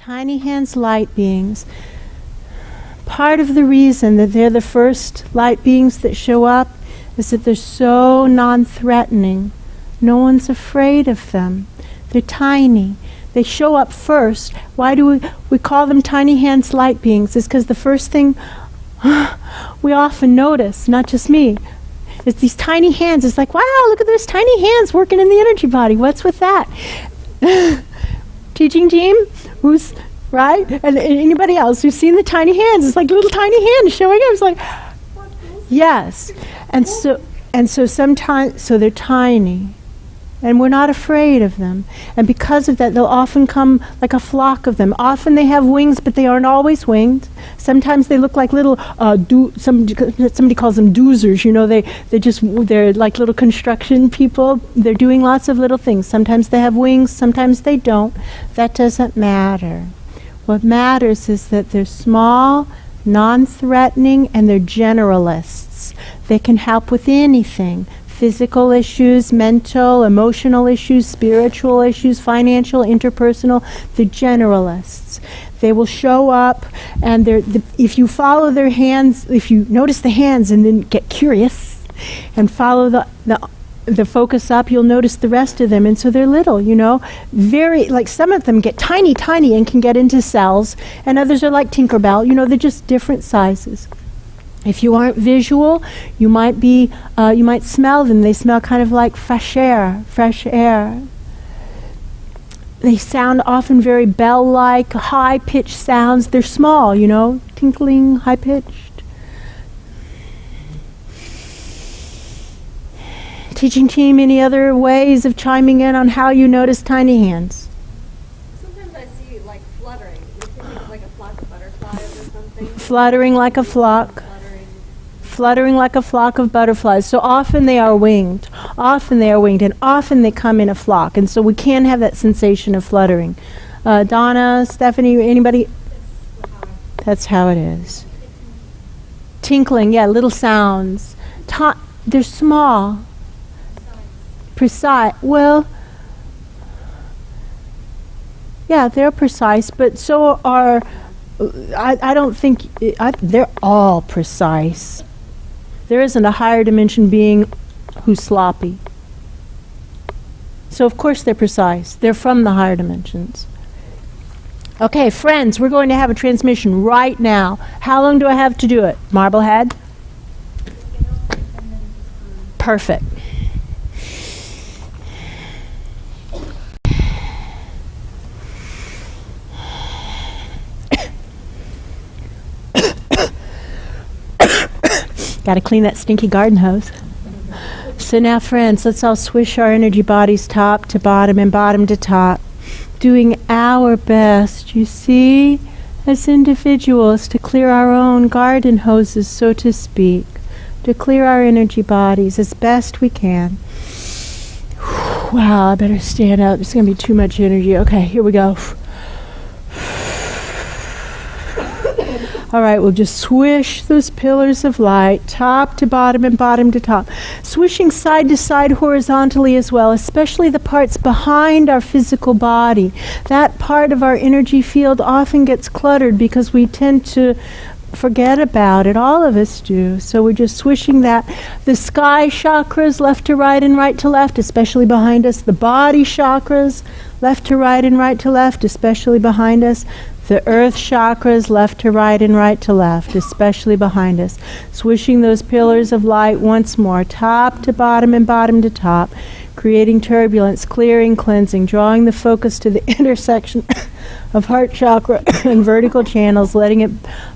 Tiny Hands Light Beings. Part of the reason that they're the first light beings that show up is that they're so non-threatening. No one's afraid of them. They're tiny. They show up first. Why do we call them Tiny Hands Light Beings? It's because the first thing we often notice, not just me, is these tiny hands. It's like, wow, look at those tiny hands working in the energy body. What's with that? Teaching team, who's right? And anybody else who's seen the tiny hands? It's like little tiny hands showing up. It's like, yes. And so sometimes, so they're tiny. And we're not afraid of them. And because of that, they'll often come like a flock of them. Often they have wings, but they aren't always winged. Sometimes they look like little, somebody calls them doozers. You know, they're like little construction people. They're doing lots of little things. Sometimes they have wings, sometimes they don't. That doesn't matter. What matters is that they're small, non-threatening, and they're generalists. They can help with anything. Physical issues, mental, emotional issues, spiritual issues, financial, interpersonal. They're generalists. They will show up, and if you follow their hands, if you notice the hands and then get curious and follow the focus up, you'll notice the rest of them. And so they're little, you know, very, like some of them get tiny and can get into cells, and others are like Tinkerbell, you know, they're just different sizes. If you aren't visual, you might smell them. They smell kind of like fresh air. They sound often very bell-like, high-pitched sounds. They're small, you know, tinkling, high-pitched. Teaching team, any other ways of chiming in on how you notice tiny hands? Sometimes I see like fluttering. Like a flock of butterflies or something. Fluttering like a flock. Fluttering like a flock of butterflies. So often they are winged. And often they come in a flock. And so we can have that sensation of fluttering. Donna, Stephanie, anybody? That's how it is. Tinkling, yeah, little sounds. They're small. Precise. Well, yeah, they're precise, but so are, I don't think, they're all precise. There isn't a higher dimension being who's sloppy. So of course they're precise. They're from the higher dimensions. Okay, friends, we're going to have a transmission right now. How long do I have to do it? Marblehead? Perfect. Got to clean that stinky garden hose. So now, friends, let's all swish our energy bodies top to bottom and bottom to top, doing our best, you see, as individuals to clear our own garden hoses, so to speak, to clear our energy bodies as best we can. Wow, I better stand up. It's going to be too much energy. Okay, here we go. All right, we'll just swish those pillars of light, top to bottom and bottom to top. Swishing side to side horizontally as well, especially the parts behind our physical body. That part of our energy field often gets cluttered because we tend to forget about it. All of us do. So we're just swishing that. The sky chakras, left to right and right to left, especially behind us. The body chakras, left to right and right to left, especially behind us. The earth chakras, left to right and right to left, especially behind us. Swishing those pillars of light once more, top to bottom and bottom to top, creating turbulence, clearing, cleansing, drawing the focus to the intersection of heart chakra and vertical channels, letting it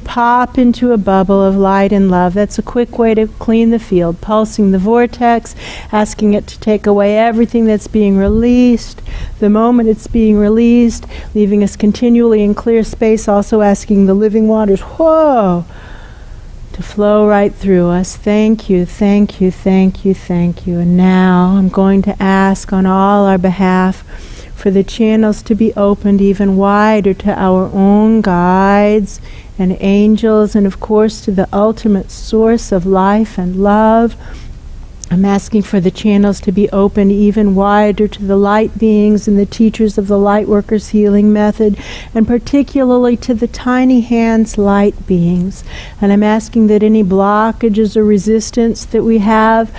pop into a bubble of light and love. That's a quick way to clean the field. Pulsing the vortex, asking it to take away everything that's being released. The moment it's being released, leaving us continually in clear space, also asking the living waters, whoa, to flow right through us. Thank you, thank you, thank you, thank you. And now I'm going to ask on all our behalf for the channels to be opened even wider to our own guides and angels, and of course to the ultimate source of life and love, I'm asking for the channels to be opened even wider to the light beings and the teachers of the Lightworkers Healing Method, and particularly to the tiny hands light beings. And I'm asking that any blockages or resistance that we have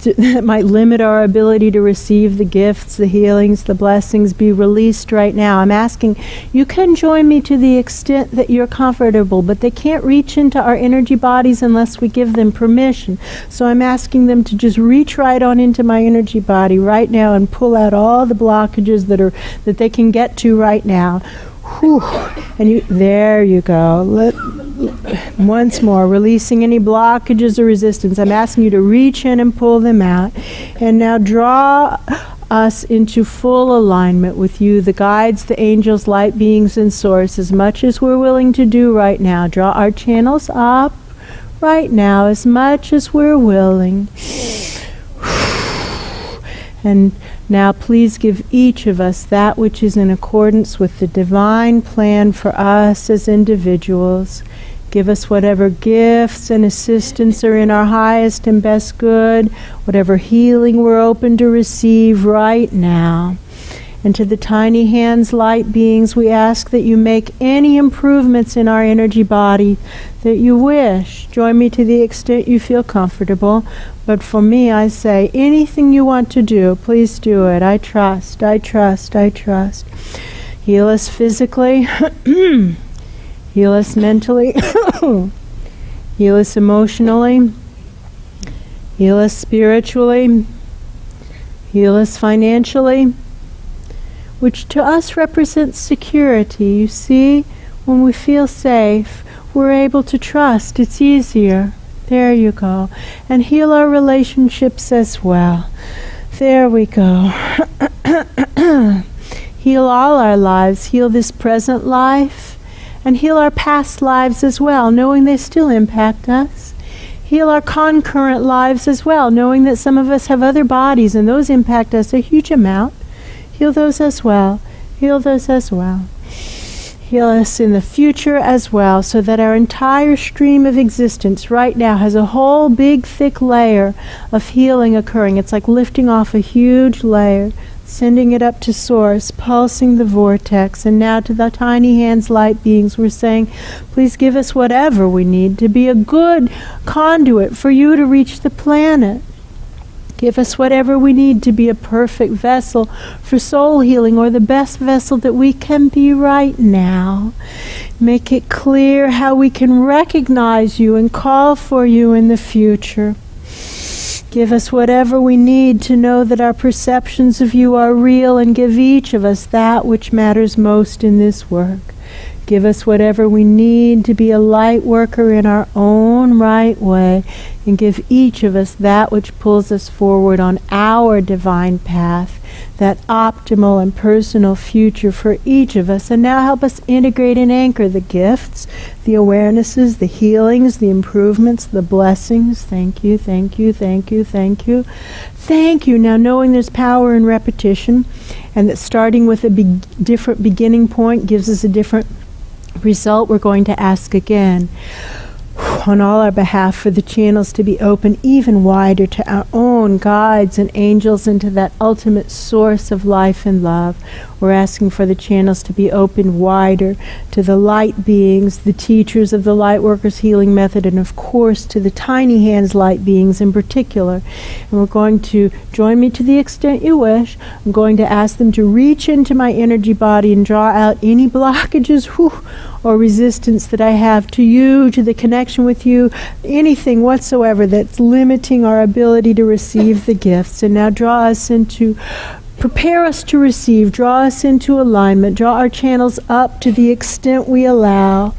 that might limit our ability to receive the gifts, the healings, the blessings be released right now. I'm asking you can join me to the extent that you're comfortable, but they can't reach into our energy bodies unless we give them permission. So I'm asking them to just reach right on into my energy body right now and pull out all the blockages that they can get to right now. Whew. And there you go. Once more, releasing any blockages or resistance. I'm asking you to reach in and pull them out. And now draw us into full alignment with you, the guides, the angels, light beings, and source, as much as we're willing to do right now. Draw our channels up right now as much as we're willing. And now please give each of us that which is in accordance with the divine plan for us as individuals. Give us whatever gifts and assistance are in our highest and best good, whatever healing we're open to receive right now. And to the tiny hands light beings, we ask that you make any improvements in our energy body that you wish. Join me to the extent you feel comfortable. But for me, I say, anything you want to do, please do it. I trust, I trust, I trust. Heal us physically. Heal us mentally. Heal us emotionally. Heal us spiritually. Heal us financially, which to us represents security. You see, when we feel safe, we're able to trust. It's easier. There you go. And heal our relationships as well. There we go. Heal all our lives. Heal this present life. And heal our past lives as well, knowing they still impact us. Heal our concurrent lives as well, knowing that some of us have other bodies and those impact us a huge amount. Heal those as well. Heal those as well. Heal us in the future as well, so that our entire stream of existence right now has a whole big thick layer of healing occurring. It's like lifting off a huge layer, sending it up to source, pulsing the vortex. And now to the tiny hands light beings, we're saying, please give us whatever we need to be a good conduit for you to reach the planet. Give us whatever we need to be a perfect vessel for soul healing, or the best vessel that we can be right now. Make it clear how we can recognize you and call for you in the future. Give us whatever we need to know that our perceptions of you are real, and give each of us that which matters most in this work. Give us whatever we need to be a light worker in our own right way, and give each of us that which pulls us forward on our divine path, that optimal and personal future for each of us. And now help us integrate and anchor the gifts, the awarenesses, the healings, the improvements, the blessings. Thank you, thank you, thank you, thank you. Thank you. Now knowing there's power in repetition, and that starting with a different beginning point gives us a different result, we're going to ask again on all our behalf for the channels to be open even wider to our own guides and angels, and to that ultimate source of life and love. We're asking for the channels to be open wider to the light beings, the teachers of the Lightworkers Healing Method, and of course to the tiny hands light beings in particular. And we're going to join me to the extent you wish. I'm going to ask them to reach into my energy body and draw out any blockages or resistance that I have to you, to the connection with you, anything whatsoever that's limiting our ability to receive the gifts. And now prepare us to receive, draw us into alignment, draw our channels up to the extent we allow.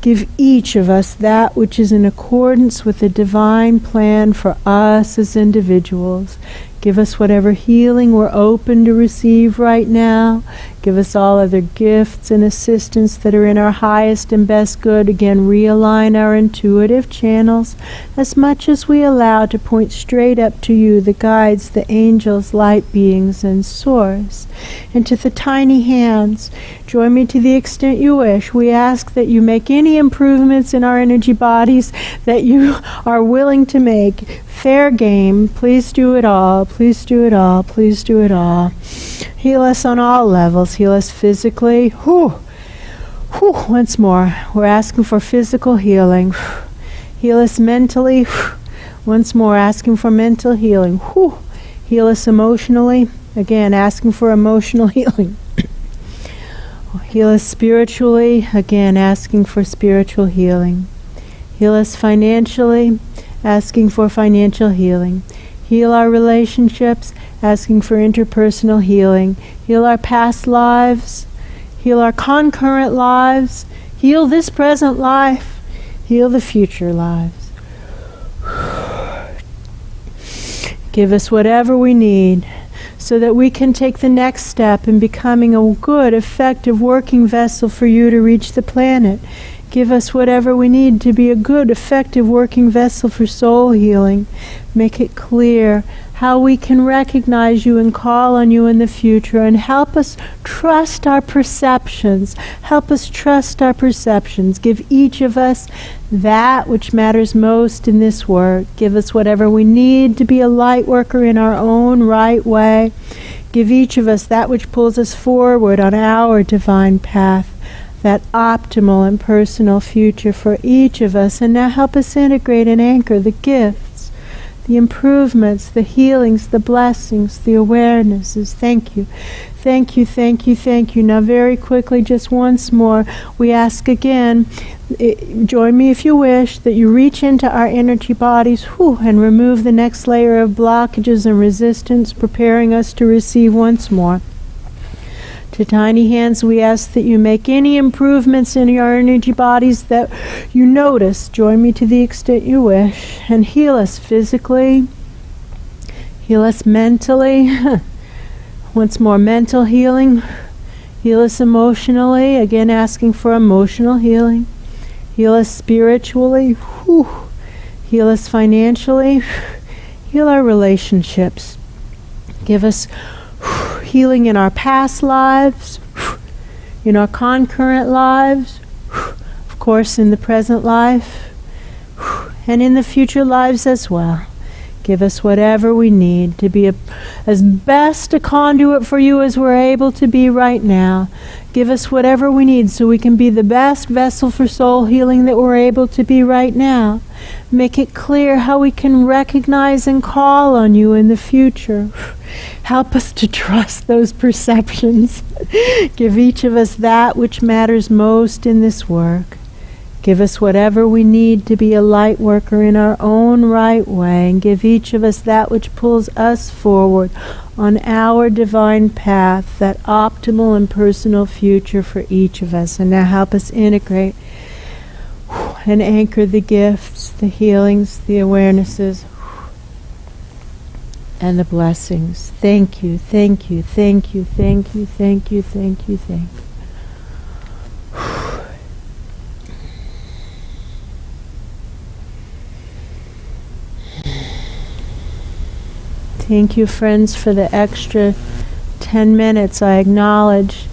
Give each of us that which is in accordance with the divine plan for us as individuals. Give us whatever healing we're open to receive right now. Give us all other gifts and assistance that are in our highest and best good. Again, realign our intuitive channels as much as we allow to point straight up to you, the guides, the angels, light beings, and source. And to the tiny hands, join me to the extent you wish. We ask that you make any improvements in our energy bodies that you are willing to make. Fair game. Please do it all. Please do it all. Please do it all. Heal us on all levels. Heal us physically. Once more. We're asking for physical healing. Heal us mentally. Once more. Asking for mental healing. Heal us emotionally. Again, asking for emotional healing. Heal us spiritually. Again, asking for spiritual healing. Heal us financially. Asking for financial healing. Heal our relationships, asking for interpersonal healing. Heal our past lives. Heal our concurrent lives. Heal this present life. Heal the future lives. Give us whatever we need so that we can take the next step in becoming a good, effective, working vessel for you to reach the planet. Give us whatever we need to be a good, effective, working vessel for soul healing. Make it clear how we can recognize you and call on you in the future, and help us trust our perceptions. Help us trust our perceptions. Give each of us that which matters most in this work. Give us whatever we need to be a light worker in our own right way. Give each of us that which pulls us forward on our divine path. That optimal and personal future for each of us. And now help us integrate and anchor the gifts, the improvements, the healings, the blessings, the awarenesses. Thank you. Thank you, thank you, thank you. Now very quickly, just once more, we ask again, join me if you wish, that you reach into our energy bodies and remove the next layer of blockages and resistance, preparing us to receive once more. To tiny hands, we ask that you make any improvements in your energy bodies that you notice. Join me to the extent you wish. And heal us physically. Heal us mentally. Once more, mental healing. Heal us emotionally. Again, asking for emotional healing. Heal us spiritually. Heal us financially. Heal our relationships. Give us healing in our past lives, in our concurrent lives, of course in the present life, and in the future lives as well. Give us whatever we need to be as best a conduit for you as we're able to be right now. Give us whatever we need so we can be the best vessel for soul healing that we're able to be right now. Make it clear how we can recognize and call on you in the future. Help us to trust those perceptions. Give each of us that which matters most in this work. Give us whatever we need to be a light worker in our own right way, and give each of us that which pulls us forward on our divine path, that optimal and personal future for each of us. And now help us integrate and anchor the gifts, the healings, the awarenesses, and the blessings. Thank you, thank you, thank you, thank you, thank you, thank you, thank you. Thank you, friends, for the extra 10 minutes. I acknowledge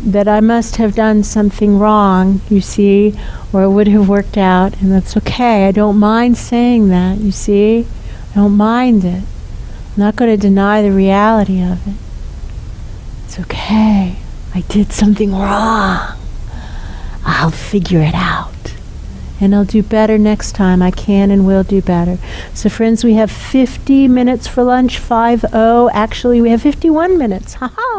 that I must have done something wrong, you see, or it would have worked out, and that's okay. I don't mind saying that, you see. I don't mind it. I'm not going to deny the reality of it. It's okay. I did something wrong. I'll figure it out. And I'll do better next time. I can and will do better. So friends, we have 50 minutes for lunch, 50. Actually, we have 51 minutes. Ha-ha!